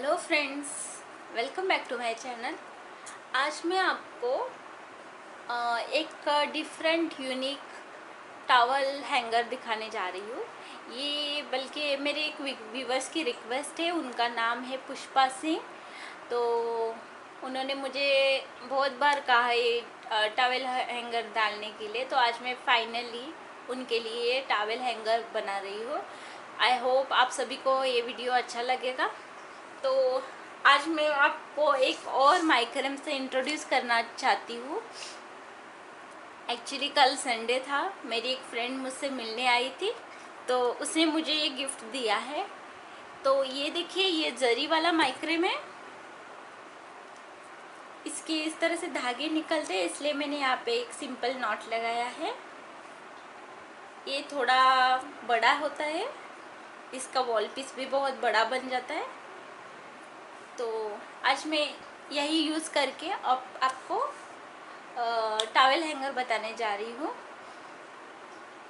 Hello friends, welcome back to my channel. आज मैं आपको एक डिफरेंट यूनिक टॉवल हैंगर दिखाने जा रही हूँ। ये बल्कि मेरे एक व्यूवर्स की रिक्वेस्ट है। उनका नाम है पुष्पा सिंह। तो उन्होंने मुझे बहुत बार कहा है टॉवल हैंगर डालने के लिए। तो आज मैं फाइनली उनके लिए टॉवल हैंगर बना रही हूँ। आई होप आप सभी को ये वीडियो अच्छा लगेगा। तो आज मैं आपको एक और माइक्रम से इंट्रोड्यूस करना चाहती हूँ। एक्चुअली कल संडे था, मेरी एक फ्रेंड मुझसे मिलने आई थी, तो उसने मुझे ये गिफ्ट दिया है। तो ये देखिए, ये जरी वाला माइक्रम है। इसके इस तरह से धागे निकलते हैं, इसलिए मैंने यहाँ पे एक सिंपल नॉट लगाया है। ये थोड़ा बड़ा होता है, इसका वॉल पीस भी बहुत बड़ा बन जाता है। तो आज मैं यही यूज़ करके अब आपको टॉवल हैंगर बताने जा रही हूँ।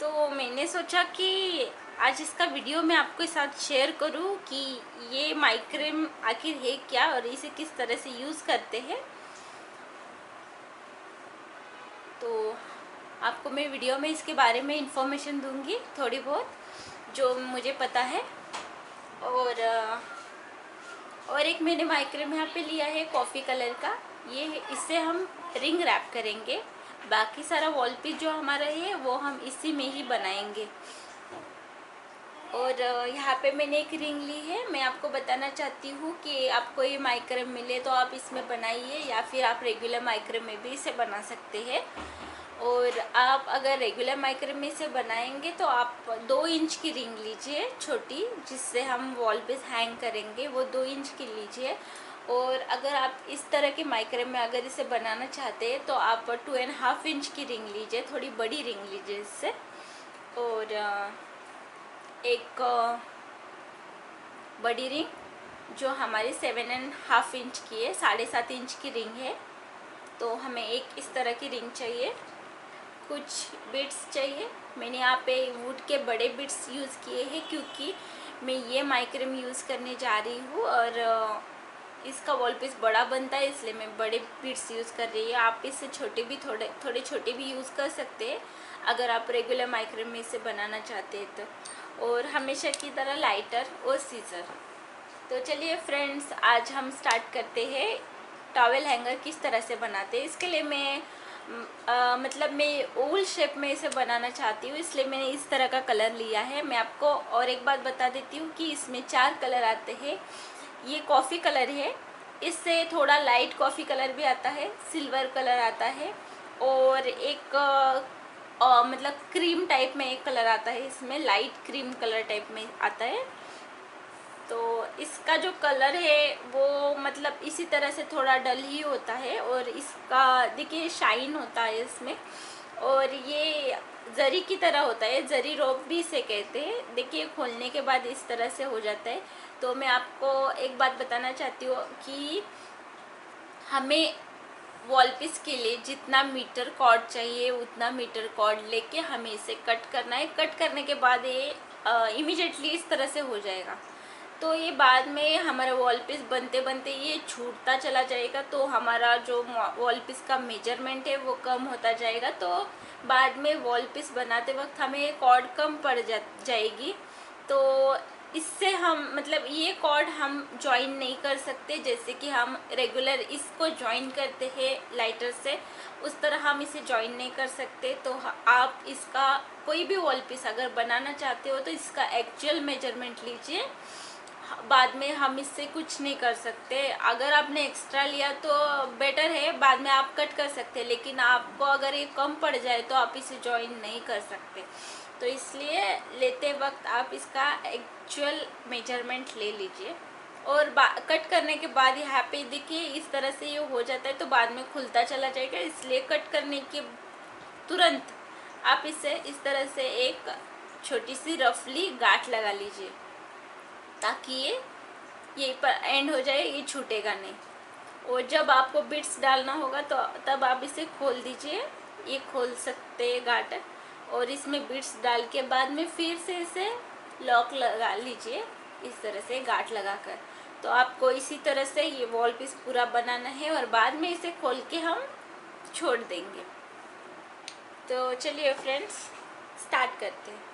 तो मैंने सोचा कि आज इसका वीडियो मैं आपके साथ शेयर करूँ कि ये माइक्रम आखिर है क्या और इसे किस तरह से यूज़ करते हैं। तो आपको मैं वीडियो में इसके बारे में इंफॉर्मेशन दूंगी, थोड़ी बहुत जो मुझे पता है। और एक मैंने माइक्रम यहाँ पे लिया है कॉफ़ी कलर का। ये इससे हम रिंग रैप करेंगे। बाकी सारा वॉल पीस जो हमारा है वो हम इसी में ही बनाएंगे। और यहाँ पे मैंने एक रिंग ली है। मैं आपको बताना चाहती हूँ कि आपको ये माइक्रम मिले तो आप इसमें बनाइए, या फिर आप रेगुलर माइक्रम में भी इसे बना सकते हैं। और आप अगर रेगुलर माइक्रम में से बनाएंगे तो आप 2 इंच की रिंग लीजिए छोटी, जिससे हम वॉल पे हैंग करेंगे, वो 2 इंच की लीजिए। और अगर आप इस तरह के माइक्रम में अगर इसे बनाना चाहते हैं तो आप 2.5 इंच की रिंग लीजिए, थोड़ी बड़ी रिंग लीजिए इससे। और एक बड़ी रिंग जो हमारी 7.5 इंच की है, 7.5 इंच की रिंग है। तो हमें एक इस तरह की रिंग चाहिए। कुछ बिट्स चाहिए। मैंने यहाँ पे वुड के बड़े बिट्स यूज़ किए हैं, क्योंकि मैं ये माइक्रम यूज़ करने जा रही हूँ और इसका वॉल पीस बड़ा बनता है, इसलिए मैं बड़े बिट्स यूज़ कर रही हूँ। आप इससे छोटे भी थोड़े छोटे भी यूज़ कर सकते हैं अगर आप रेगुलर माइक्रम में इसे बनाना चाहते हैं तो। और हमेशा की तरह लाइटर और सीजर। तो चलिए फ्रेंड्स, आज हम स्टार्ट करते हैं टॉवल हैंगर किस तरह से बनाते हैं। इसके लिए मैं मतलब मैं ओवल शेप में इसे बनाना चाहती हूँ, इसलिए मैंने इस तरह का कलर लिया है। मैं आपको और एक बात बता देती हूँ कि इसमें 4 कलर आते हैं। ये कॉफ़ी कलर है, इससे थोड़ा लाइट कॉफ़ी कलर भी आता है, सिल्वर कलर आता है, और एक मतलब क्रीम टाइप में एक कलर आता है, इसमें लाइट क्रीम कलर टाइप में आता है। तो इसका जो कलर है वो मतलब इसी तरह से थोड़ा डल ही होता है, और इसका देखिए शाइन होता है इसमें। और ये जरी की तरह होता है, जरी रोप भी इसे कहते हैं। देखिए खोलने के बाद इस तरह से हो जाता है। तो मैं आपको एक बात बताना चाहती हूँ कि हमें वॉल पीस के लिए जितना मीटर कॉर्ड चाहिए उतना मीटर कॉर्ड लेके हमें इसे कट करना है। कट करने के बाद ये इमीडिएटली इस तरह से हो जाएगा। तो ये बाद में हमारा वॉल पीस बनते बनते ये छूटता चला जाएगा, तो हमारा जो वॉल पीस का मेजरमेंट है वो कम होता जाएगा। तो बाद में वॉल पीस बनाते वक्त हमें कॉर्ड कम पड़ जाएगी। तो इससे हम मतलब ये कॉर्ड हम जॉइन नहीं कर सकते, जैसे कि हम रेगुलर इसको जॉइन करते हैं लाइटर से, उस तरह हम इसे जॉइन नहीं कर सकते। तो आप इसका कोई भी वॉल पीस अगर बनाना चाहते हो तो इसका एक्चुअल मेजरमेंट लीजिए। बाद में हम इससे कुछ नहीं कर सकते। अगर आपने एक्स्ट्रा लिया तो बेटर है, बाद में आप कट कर सकते हैं, लेकिन आपको अगर ये कम पड़ जाए तो आप इसे जॉइन नहीं कर सकते। तो इसलिए लेते वक्त आप इसका एक्चुअल मेजरमेंट ले लीजिए। और कट करने के बाद यहाँ पे देखिए इस तरह से ये हो जाता है, तो बाद में खुलता चला जाएगा। इसलिए कट करने के तुरंत आप इसे इस तरह से एक छोटी सी रफली गांठ लगा लीजिए, ताकि ये पर एंड हो जाए, ये छूटेगा नहीं। और जब आपको बिट्स डालना होगा तो तब आप इसे खोल दीजिए, ये खोल सकते हैं गांठ, और इसमें बिट्स डाल के बाद में फिर से इसे लॉक लगा लीजिए इस तरह से गांठ लगाकर। तो आपको इसी तरह से ये वॉल पीस पूरा बनाना है और बाद में इसे खोल के हम छोड़ देंगे। तो चलिए फ्रेंड्स स्टार्ट करते हैं।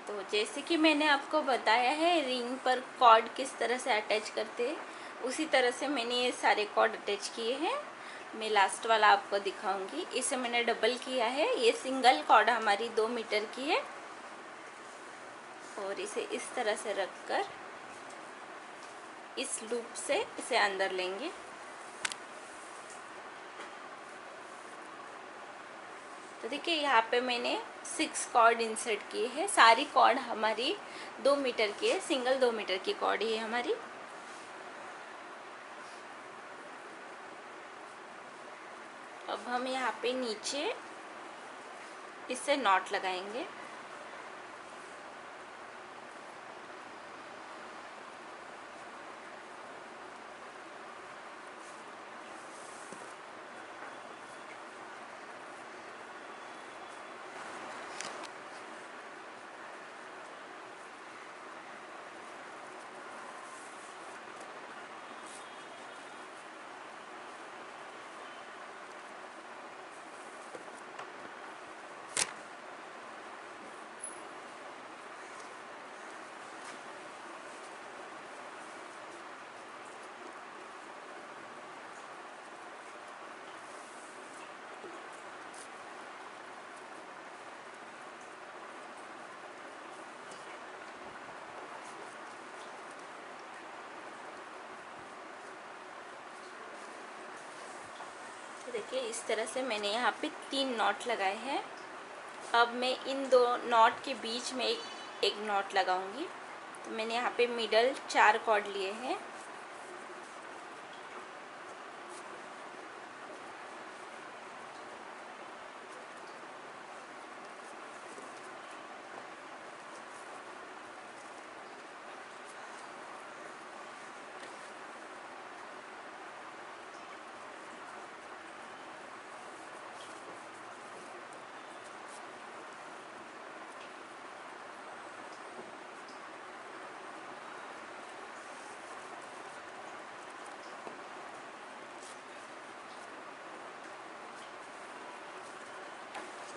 तो जैसे कि मैंने आपको बताया है रिंग पर कॉर्ड किस तरह से अटैच करते हैं, उसी तरह से मैंने ये सारे कॉर्ड अटैच किए हैं। मैं लास्ट वाला आपको दिखाऊंगी। इसे मैंने डबल किया है। ये सिंगल कॉर्ड हमारी 2 मीटर की है और इसे इस तरह से रखकर इस लूप से इसे अंदर लेंगे। तो देखिए यहाँ पे मैंने 6 कॉर्ड इंसर्ट किए हैं। सारी कॉर्ड हमारी 2 मीटर की है, सिंगल 2 मीटर की कॉर्ड है हमारी। अब हम यहाँ पे नीचे इससे नॉट लगाएंगे। तो देखिए इस तरह से मैंने यहाँ पे 3 नॉट लगाए हैं। अब मैं इन 2 नॉट के बीच में एक नॉट लगाऊंगी। तो मैंने यहाँ पे मिडल 4 कॉर्ड लिए हैं।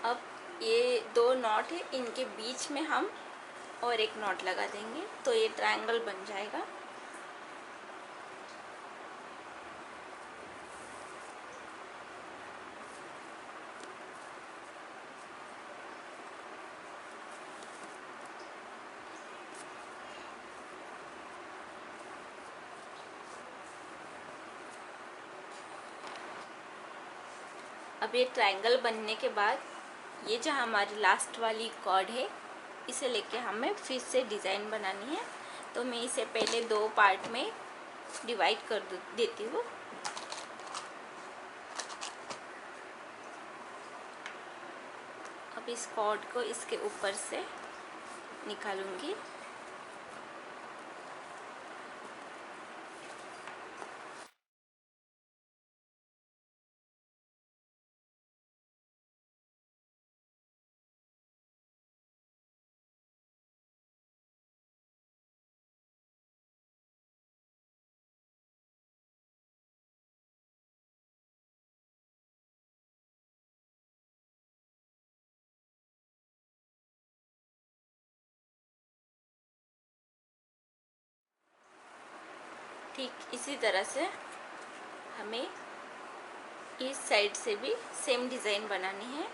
अब ये 2 नॉट है, इनके बीच में हम और एक नॉट लगा देंगे तो ये ट्रायंगल बन जाएगा। अब ये ट्रायंगल बनने के बाद ये जो हमारी लास्ट वाली कॉर्ड है इसे लेके हमें फिर से डिज़ाइन बनानी है। तो मैं इसे पहले 2 पार्ट में डिवाइड कर देती हूँ। अब इस कॉर्ड को इसके ऊपर से निकालूंगी। ठीक इसी तरह से हमें इस साइड से भी सेम डिज़ाइन बनानी है।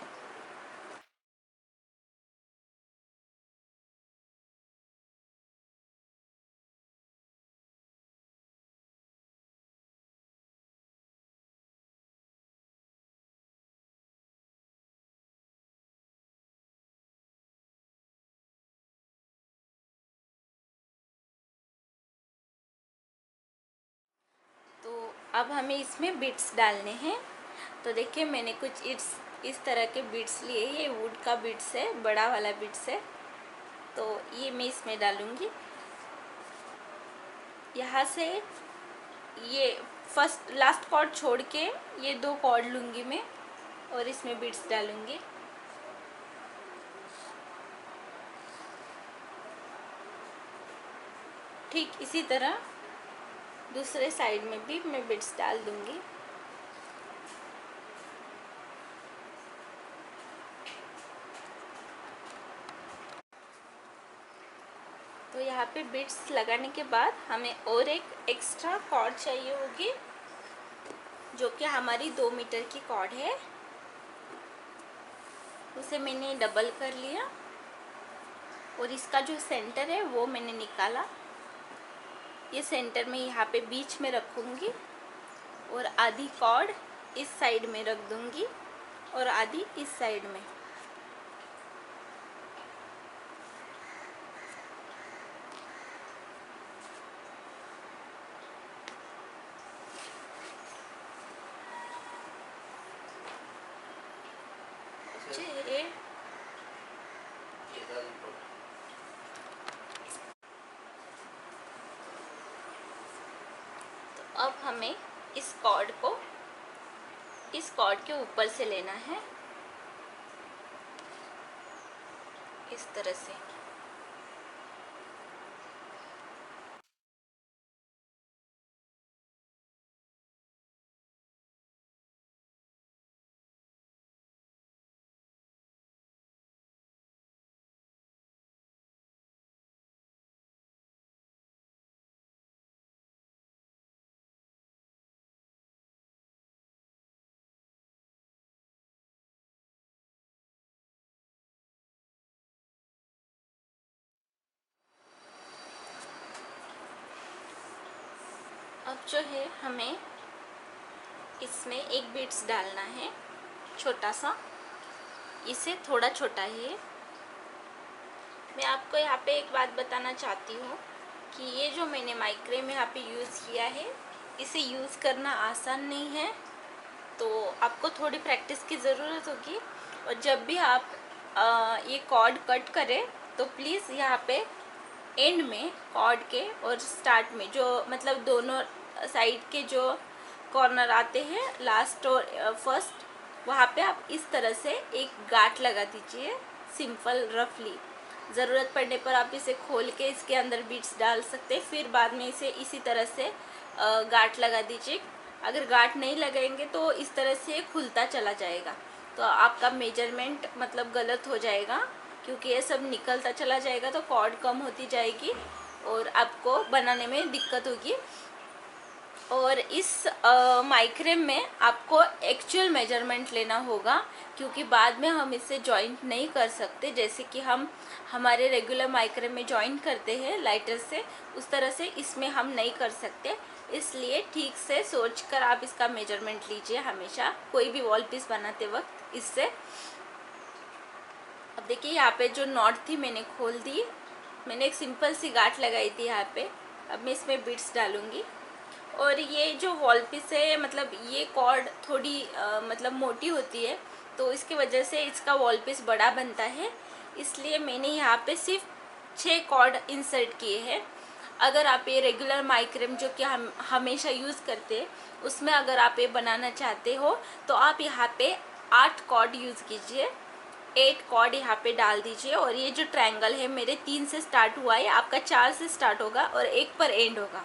तो अब हमें इसमें बिट्स डालने हैं। तो देखिए मैंने कुछ इस तरह के बिट्स लिए। ये वुड का बिट्स है, बड़ा वाला बिट्स है। तो ये मैं इसमें डालूँगी। यहाँ से ये फर्स्ट लास्ट कॉर्ड छोड़ के ये 2 कॉर्ड लूँगी मैं और इसमें बिट्स डालूँगी। ठीक इसी तरह दूसरे साइड में भी मैं बिट्स डाल दूंगी। तो यहाँ पे बिट्स लगाने के बाद हमें और एक एक्स्ट्रा कॉर्ड चाहिए होगी, जो कि हमारी 2 मीटर की कॉर्ड है। उसे मैंने डबल कर लिया और इसका जो सेंटर है वो मैंने निकाला। ये सेंटर में यहाँ पे बीच में रखूँगी और आधी कॉर्ड इस साइड में रख दूँगी और आधी इस साइड में। तो अब हमें इस कॉर्ड को इस कॉर्ड के ऊपर से लेना है, इस तरह से। अब जो है हमें इसमें एक बीट्स डालना है, छोटा सा, इसे थोड़ा छोटा है। मैं आपको यहाँ पे एक बात बताना चाहती हूँ कि ये जो मैंने माइक्रेम यहाँ पे यूज़ किया है, इसे यूज़ करना आसान नहीं है, तो आपको थोड़ी प्रैक्टिस की ज़रूरत होगी। और जब भी आप ये कॉर्ड कट करें तो प्लीज़ यहाँ पे एंड में कॉर्ड के और स्टार्ट में जो मतलब दोनों साइड के जो कॉर्नर आते हैं, लास्ट और फर्स्ट, वहाँ पे आप इस तरह से एक गांठ लगा दीजिए, सिंपल रफली। ज़रूरत पड़ने पर आप इसे खोल के इसके अंदर बीट्स डाल सकते हैं, फिर बाद में इसे इसी तरह से गांठ लगा दीजिए। अगर गांठ नहीं लगाएंगे तो इस तरह से खुलता चला जाएगा, तो आपका मेजरमेंट मतलब गलत हो जाएगा, क्योंकि ये सब निकलता चला जाएगा तो कॉर्ड कम होती जाएगी और आपको बनाने में दिक्कत होगी। और इस माइक्रेम में आपको एक्चुअल मेजरमेंट लेना होगा, क्योंकि बाद में हम इसे जॉइंट नहीं कर सकते, जैसे कि हम हमारे रेगुलर माइक्रेम में जॉइंट करते हैं लाइटर से, उस तरह से इसमें हम नहीं कर सकते। इसलिए ठीक से सोचकर आप इसका मेजरमेंट लीजिए हमेशा, कोई भी वॉल पीस बनाते वक्त इससे। अब देखिए यहाँ पे जो नॉट थी मैंने खोल दी, मैंने एक सिंपल सी गांठ लगाई थी यहाँ पे। अब मैं इसमें बीट्स डालूँगी। और ये जो वॉल पीस है, मतलब ये कॉर्ड थोड़ी मतलब मोटी होती है, तो इसकी वजह से इसका वॉल पीस बड़ा बनता है, इसलिए मैंने यहाँ पे सिर्फ 6 कॉर्ड इंसर्ट किए हैं। अगर आप ये रेगुलर माइक्रेम जो कि हम हमेशा यूज़ करते हैं, उसमें अगर आप ये बनाना चाहते हो तो आप यहाँ पे 8 कॉर्ड यूज़ कीजिए, 8 कॉर्ड यहाँ पे डाल दीजिए। और ये जो ट्रायंगल है मेरे 3 से स्टार्ट हुआ है, आपका 4 से स्टार्ट होगा और 1 पर एंड होगा।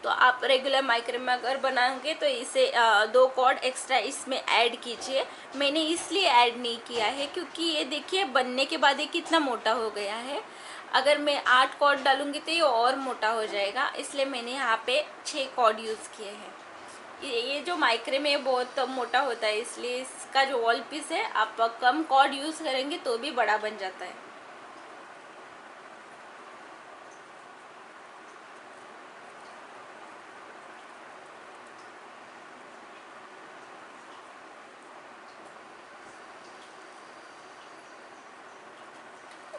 तो आप रेगुलर माइक्रेम में अगर बनाओगे तो इसे 2 कॉर्ड एक्स्ट्रा इसमें ऐड कीजिए। मैंने इसलिए ऐड नहीं किया है क्योंकि ये देखिए बनने के बाद ये कितना मोटा हो गया है। अगर मैं 8 कॉर्ड डालूंगी तो ये और मोटा हो जाएगा, इसलिए मैंने यहाँ पे 6 कॉर्ड यूज़ किए हैं। ये जो माइक्रेम है बहुत मोटा होता है, इसलिए इसका जो वॉल पीस है आप कम कॉर्ड यूज़ करेंगे तो भी बड़ा बन जाता है।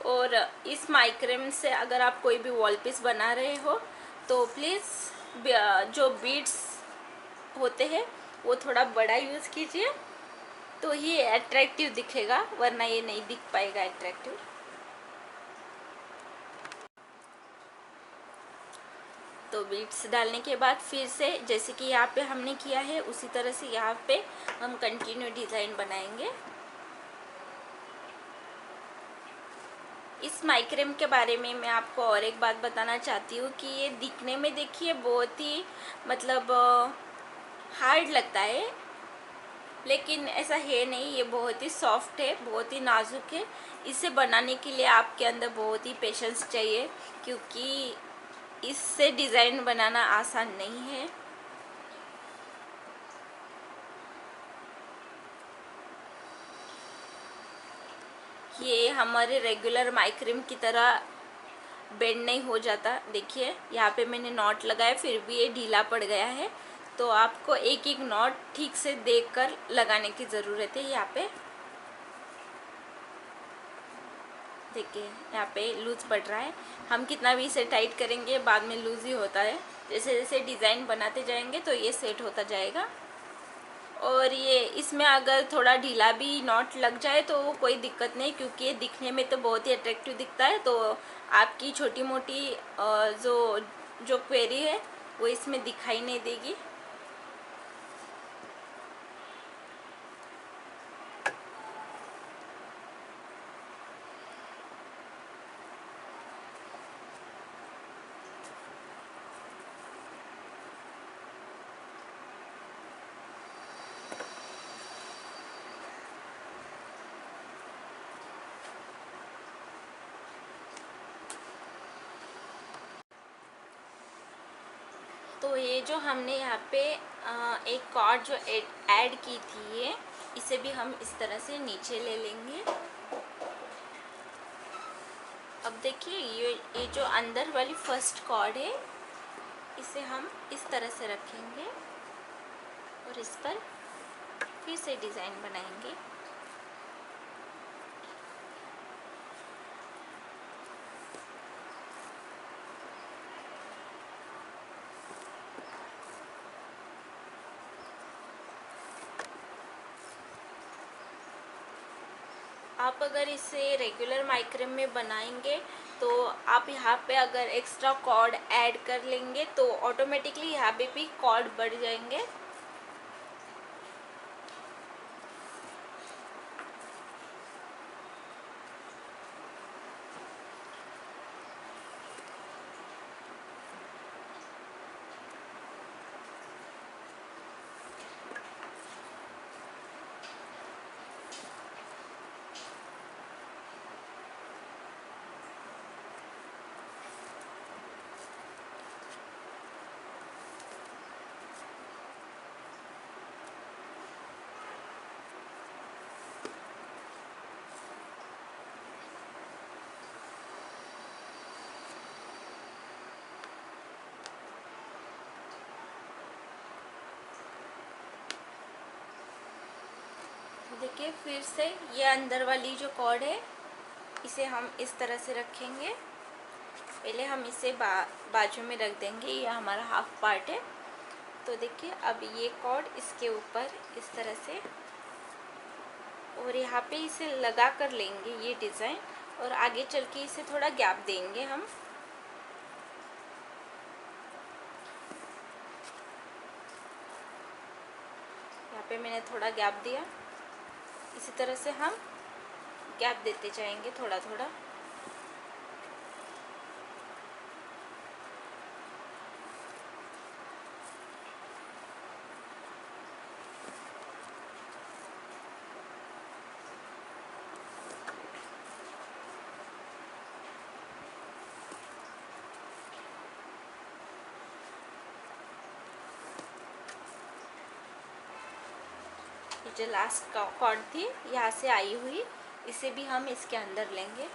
और इस माइक्रेम से अगर आप कोई भी वॉल पीस बना रहे हो तो प्लीज़ जो बीड्स होते हैं वो थोड़ा बड़ा यूज़ कीजिए, तो ये अट्रैक्टिव दिखेगा, वरना ये नहीं दिख पाएगा अट्रैक्टिव। तो बीड्स डालने के बाद फिर से जैसे कि यहाँ पे हमने किया है उसी तरह से यहाँ पे हम कंटिन्यू डिज़ाइन बनाएंगे। इस माइक्रेम के बारे में मैं आपको और एक बात बताना चाहती हूँ कि ये दिखने में देखिए बहुत ही मतलब हार्ड लगता है, लेकिन ऐसा है नहीं। ये बहुत ही सॉफ्ट है, बहुत ही नाजुक है। इसे बनाने के लिए आपके अंदर बहुत ही पेशेंस चाहिए, क्योंकि इससे डिज़ाइन बनाना आसान नहीं है। ये हमारे रेगुलर माइक्रेम की तरह बेंड नहीं हो जाता। देखिए यहाँ पे मैंने नॉट लगाया, फिर भी ये ढीला पड़ गया है। तो आपको एक एक नॉट ठीक से देखकर लगाने की ज़रूरत है। यहाँ पे देखिए यहाँ पे लूज़ पड़ रहा है। हम कितना भी इसे टाइट करेंगे बाद में लूज़ ही होता है। जैसे जैसे डिज़ाइन बनाते जाएंगे तो ये सेट होता जाएगा। और ये इसमें अगर थोड़ा ढीला भी नॉट लग जाए तो कोई दिक्कत नहीं, क्योंकि ये दिखने में तो बहुत ही अट्रैक्टिव दिखता है। तो आपकी छोटी मोटी जो जो क्वेरी है वो इसमें दिखाई नहीं देगी। तो ये जो हमने यहाँ पे एक कॉर्ड जो ऐड की थी, ये इसे भी हम इस तरह से नीचे ले लेंगे। अब देखिए ये जो अंदर वाली फर्स्ट कॉर्ड है, इसे हम इस तरह से रखेंगे और इस पर फिर से डिज़ाइन बनाएंगे। आप अगर इसे रेगुलर माइक्रेम में बनाएंगे तो आप यहाँ पे अगर एक्स्ट्रा कॉर्ड ऐड कर लेंगे तो ऑटोमेटिकली यहाँ पे भी कॉर्ड बढ़ जाएंगे। देखिए फिर से ये अंदर वाली जो कॉर्ड है इसे हम इस तरह से रखेंगे। पहले हम इसे बाजू में रख देंगे, ये हमारा हाफ पार्ट है। तो देखिए अब ये कॉर्ड इसके ऊपर इस तरह से, और यहाँ पे इसे लगा कर लेंगे ये डिज़ाइन, और आगे चल के इसे थोड़ा गैप देंगे हम। यहाँ पे मैंने थोड़ा गैप दिया, इसी तरह से हम गैप देते जाएंगे थोड़ा थोड़ा। ये जो लास्ट कॉर्ड थी यहाँ से आई हुई, इसे भी हम इसके अंदर लेंगे।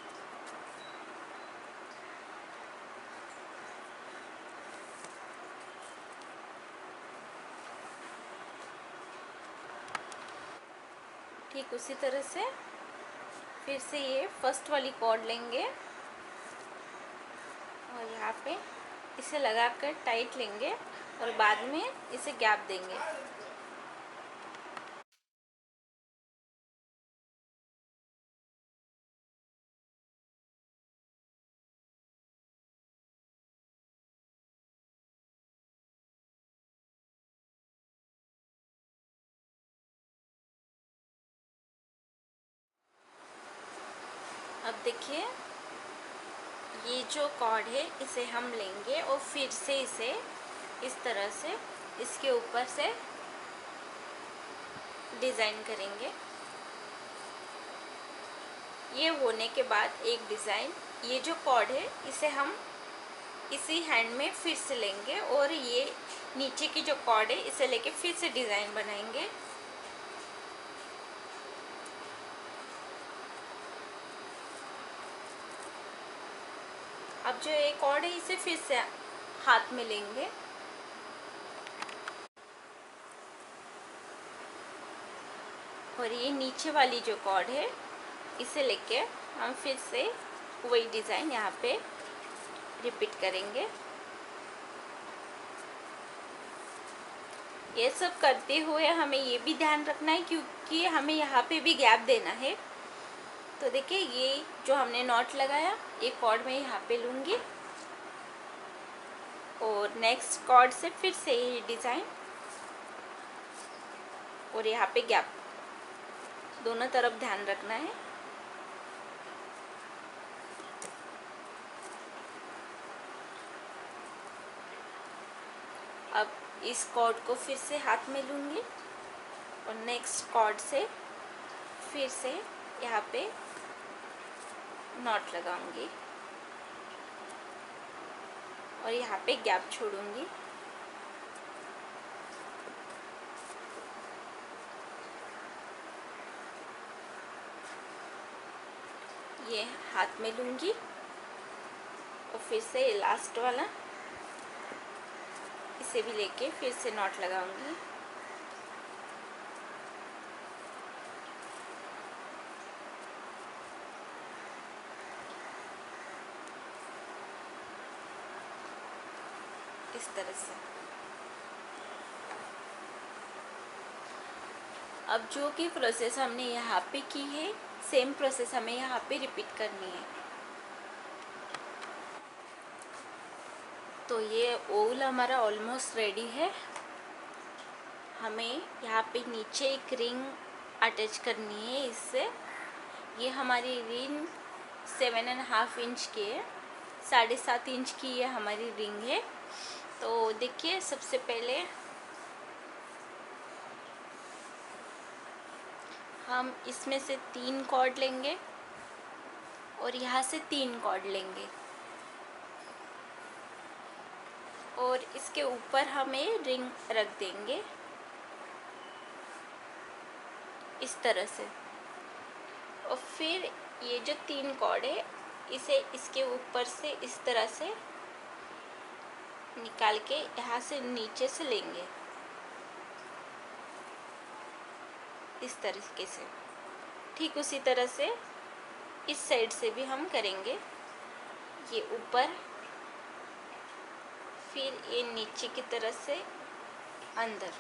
ठीक उसी तरह से फिर से ये फर्स्ट वाली कॉर्ड लेंगे और यहाँ पे इसे लगाकर टाइट लेंगे और बाद में इसे गैप देंगे। अब देखिए ये जो कॉर्ड है इसे हम लेंगे और फिर से इसे इस तरह से इसके ऊपर से डिज़ाइन करेंगे। ये होने के बाद एक डिज़ाइन, ये जो कॉर्ड है इसे हम इसी हैंड में फिर से लेंगे और ये नीचे की जो कॉर्ड है इसे लेके फिर से डिज़ाइन बनाएंगे। अब जो ये कॉर्ड है इसे फिर से हाथ में लेंगे और ये नीचे वाली जो कॉर्ड है इसे लेके हम फिर से वही डिज़ाइन यहाँ पे रिपीट करेंगे। ये सब करते हुए हमें ये भी ध्यान रखना है क्योंकि हमें यहाँ पे भी गैप देना है। तो देखिए ये जो हमने नॉट लगाया, ये कॉर्ड में यहाँ पे लूँगी और नेक्स्ट कॉर्ड से फिर से ये डिज़ाइन और यहाँ पे गैप, दोनों तरफ ध्यान रखना है। अब इस कॉर्ड को फिर से हाथ में लूँगी और नेक्स्ट कॉर्ड से फिर से यहाँ पे नॉट लगाऊंगी और यहाँ पे गैप छोड़ूंगी। ये हाथ में लूँगी और फिर से लास्ट वाला इसे भी लेके फिर से नॉट लगाऊंगी। इस तरह से। अब जो कि प्रोसेस हमने यहाँ पे की है, सेम प्रोसेस हमें यहाँ पे रिपीट करनी है। तो ये ओल हमारा ऑलमोस्ट रेडी है। हमें यहाँ पे नीचे एक रिंग अटैच करनी है इससे। ये हमारी रिंग 7.5 इंच की है, 7.5 इंच की ये हमारी रिंग है। तो देखिए सबसे पहले हम इसमें से 3 कॉर्ड लेंगे और यहाँ से 3 कॉर्ड लेंगे और इसके ऊपर हमें रिंग रख देंगे इस तरह से। और फिर ये जो 3 कॉर्ड है इसे इसके ऊपर से इस तरह से निकाल के यहाँ से नीचे से लेंगे इस तरीके से। ठीक उसी तरह से इस साइड से भी हम करेंगे। ये ऊपर, फिर ये नीचे की तरफ से अंदर।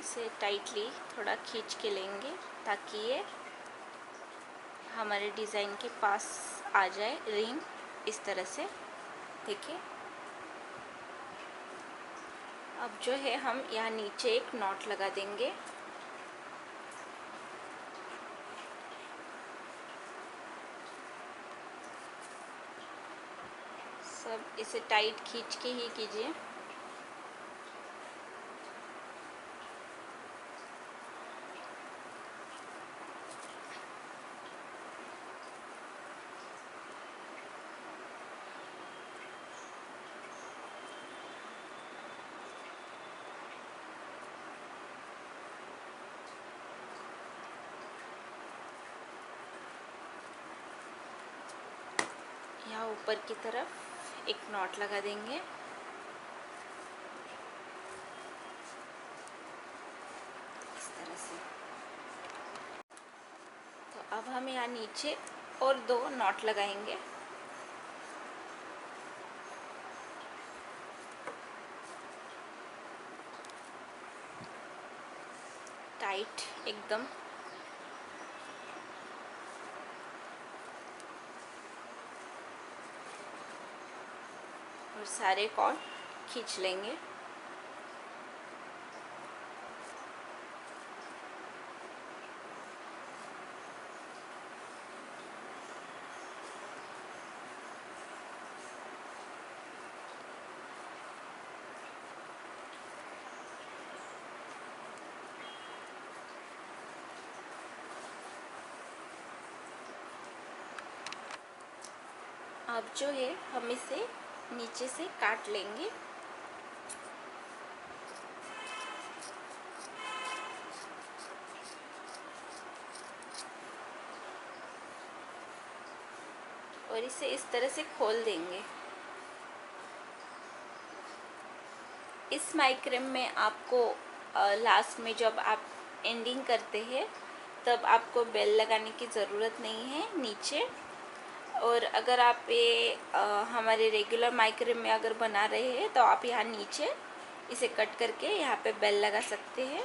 इसे टाइटली थोड़ा खींच के लेंगे ताकि ये हमारे डिज़ाइन के पास आ जाए रिंग इस तरह से। देखिए अब जो है हम यहाँ नीचे एक नॉट लगा देंगे। सब इसे टाइट खींच के ही कीजिए। यहाँ ऊपर की तरफ एक नॉट लगा देंगे। इस तरह से। तो अब हम यहाँ नीचे और 2 नॉट लगाएंगे। टाइट एकदम। और सारे कॉर्ड खींच लेंगे। अब जो है हम इसे नीचे से काट लेंगे। और इसे इस तरह से खोल देंगे। इस माइक्रेम में आपको लास्ट में जब आप एंडिंग करते हैं तब आपको बेल लगाने की ज़रूरत नहीं है नीचे। और अगर आप ये हमारे रेगुलर माइक्रेम में अगर बना रहे हैं तो आप यहाँ नीचे इसे कट करके यहाँ पे बेल लगा सकते हैं।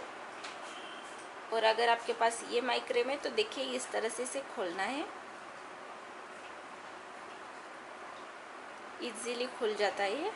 और अगर आपके पास ये माइक्रेम है तो देखिए इस तरह से इसे खोलना है, इजीली खुल जाता है ये।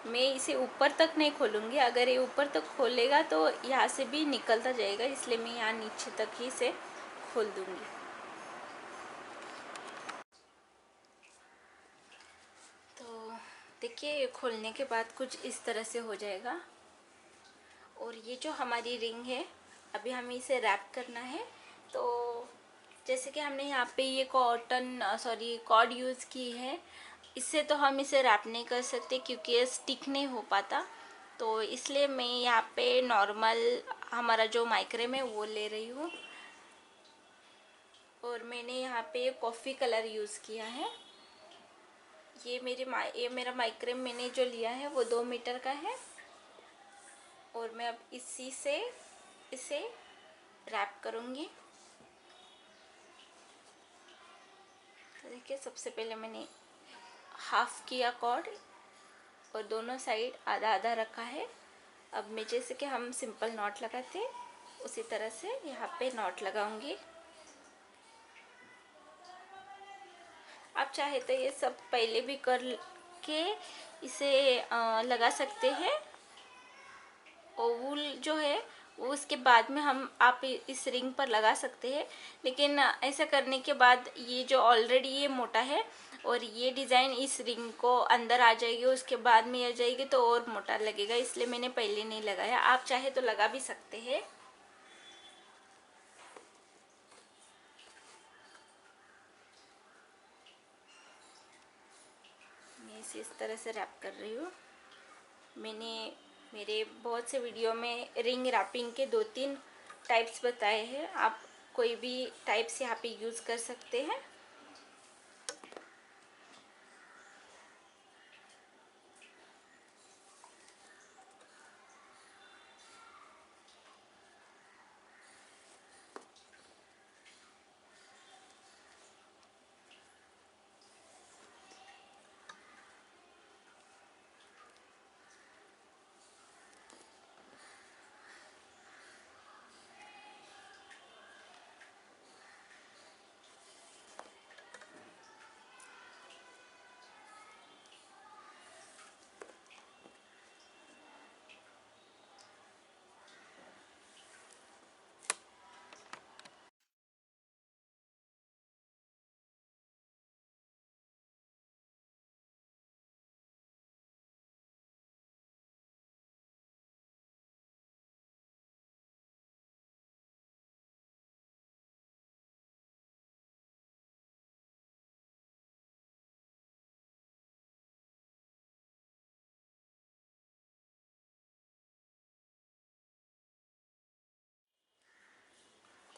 मैं इसे ऊपर तक नहीं खोलूँगी, अगर ये ऊपर तक खोलेगा तो यहाँ से भी निकलता जाएगा, इसलिए मैं यहाँ नीचे तक ही इसे खोल दूँगी। तो देखिए ये खोलने के बाद कुछ इस तरह से हो जाएगा। और ये जो हमारी रिंग है अभी हमें इसे रैप करना है। तो जैसे कि हमने यहाँ पे ये कॉर्ड यूज़ की है, इससे तो हम इसे रैप नहीं कर सकते क्योंकि ये स्टिक नहीं हो पाता। तो इसलिए मैं यहाँ पे नॉर्मल हमारा जो माइक्रेम है वो ले रही हूँ। और मैंने यहाँ पे कॉफ़ी कलर यूज़ किया है। ये मेरा माइक्रेम मैंने जो लिया है वो 2 मीटर का है। और मैं अब इसी से इसे रैप करूँगी। तो देखिए सबसे पहले मैंने हाफ किया कॉर्ड और दोनों साइड आधा आधा रखा है। अब मैं जैसे कि हम सिंपल नॉट लगाते उसी तरह से यहाँ पे नॉट लगाऊंगी। आप चाहे तो ये सब पहले भी कर के इसे लगा सकते हैं। और वूल जो है वो उसके बाद में आप इस रिंग पर लगा सकते हैं, लेकिन ऐसा करने के बाद ये जो ऑलरेडी ये मोटा है और ये डिज़ाइन इस रिंग को अंदर आ जाएगी, उसके बाद में आ जाएगी तो और मोटा लगेगा, इसलिए मैंने पहले नहीं लगाया। आप चाहे तो लगा भी सकते हैं। मैं इसे इस तरह से रैप कर रही हूँ। मैंने मेरे बहुत से वीडियो में रिंग रैपिंग के 2-3 टाइप्स बताए हैं, आप कोई भी टाइप्स यहाँ पे यूज़ कर सकते हैं।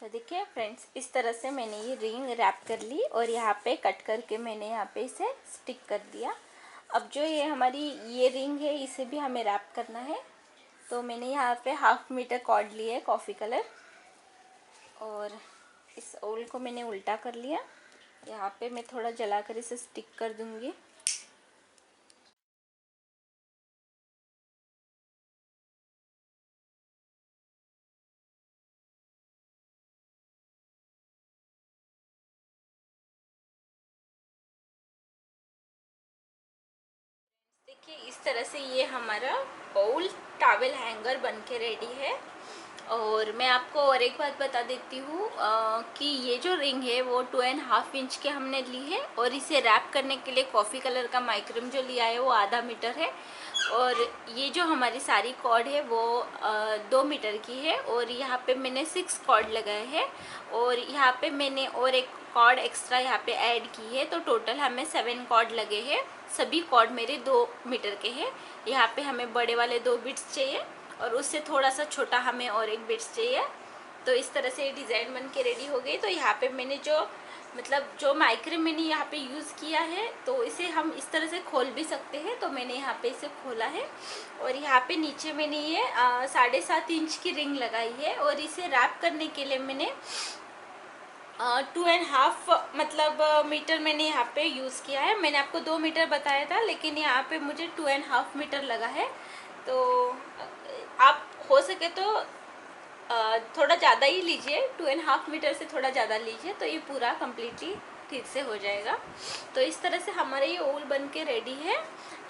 तो देखिए फ्रेंड्स, इस तरह से मैंने ये रिंग रैप कर ली और यहाँ पे कट करके मैंने यहाँ पे इसे स्टिक कर दिया। अब जो ये हमारी ये रिंग है इसे भी हमें रैप करना है। तो मैंने यहाँ पे 1/2 मीटर कॉर्ड लिया है कॉफ़ी कलर और इस ओल को मैंने उल्टा कर लिया। यहाँ पे मैं थोड़ा जलाकर इसे स्टिक कर दूँगी। देखिए इस तरह से ये हमारा बाउल टॉवेल हैंगर बन के रेडी है। और मैं आपको और एक बात बता देती हूँ कि ये जो रिंग है वो 2.5 इंच के हमने ली है और इसे रैप करने के लिए कॉफ़ी कलर का माइक्रोम जो लिया है वो आधा मीटर है। और ये जो हमारी सारी कॉर्ड है वो 2 मीटर की है और यहाँ पे मैंने 6 कॉर्ड लगाए हैं और यहाँ पे मैंने और एक कॉर्ड एक्स्ट्रा यहाँ पे ऐड की है। तो टोटल हमें 7 कॉर्ड लगे हैं। सभी कॉर्ड मेरे 2 मीटर के हैं। यहाँ पे हमें बड़े वाले 2 बिट्स चाहिए और उससे थोड़ा सा छोटा हमें और एक बिट्स चाहिए। तो इस तरह से डिज़ाइन बन के रेडी हो गई। तो यहाँ पे मैंने जो माइक्रोम मैंने यहाँ पे यूज़ किया है तो इसे हम इस तरह से खोल भी सकते हैं। तो मैंने यहाँ पे इसे खोला है और यहाँ पे नीचे मैंने ये 7.5 इंच की रिंग लगाई है और इसे रैप करने के लिए मैंने 2.5 मीटर मैंने यहाँ पे यूज़ किया है। मैंने आपको 2 मीटर बताया था लेकिन यहाँ पे मुझे 2.5 मीटर लगा है। तो आप हो सके तो थोड़ा ज़्यादा ही लीजिए, 2.5 मीटर से थोड़ा ज़्यादा लीजिए तो ये पूरा कम्प्लीटली ठीक से हो जाएगा। तो इस तरह से हमारे ये ओल बन के रेडी है।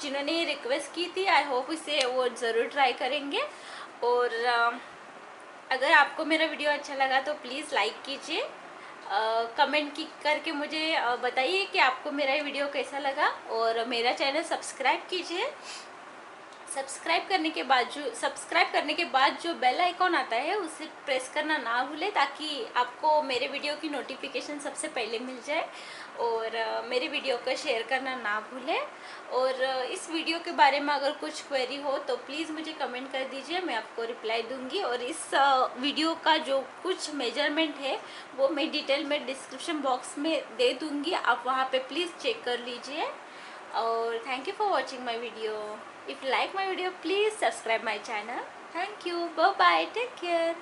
जिन्होंने ये रिक्वेस्ट की थी आई होप इसे वो ज़रूर ट्राई करेंगे। और अगर आपको मेरा वीडियो अच्छा लगा तो प्लीज़ लाइक कीजिए, कमेंट करके मुझे बताइए कि आपको मेरा ये वीडियो कैसा लगा और मेरा चैनल सब्सक्राइब कीजिए। सब्सक्राइब करने के बाद जो बेल आइकॉन आता है उसे प्रेस करना ना भूलें ताकि आपको मेरे वीडियो की नोटिफिकेशन सबसे पहले मिल जाए। और मेरे वीडियो को शेयर करना ना भूलें। और इस वीडियो के बारे में अगर कुछ क्वेरी हो तो प्लीज़ मुझे कमेंट कर दीजिए, मैं आपको रिप्लाई दूंगी। और इस वीडियो का जो कुछ मेजरमेंट है वो मैं डिटेल में डिस्क्रिप्शन बॉक्स में दे दूँगी, आप वहाँ पर प्लीज़ चेक कर लीजिए। और thank you for watching my video. If you like my video, please subscribe my channel. Thank you. Bye bye. Take care.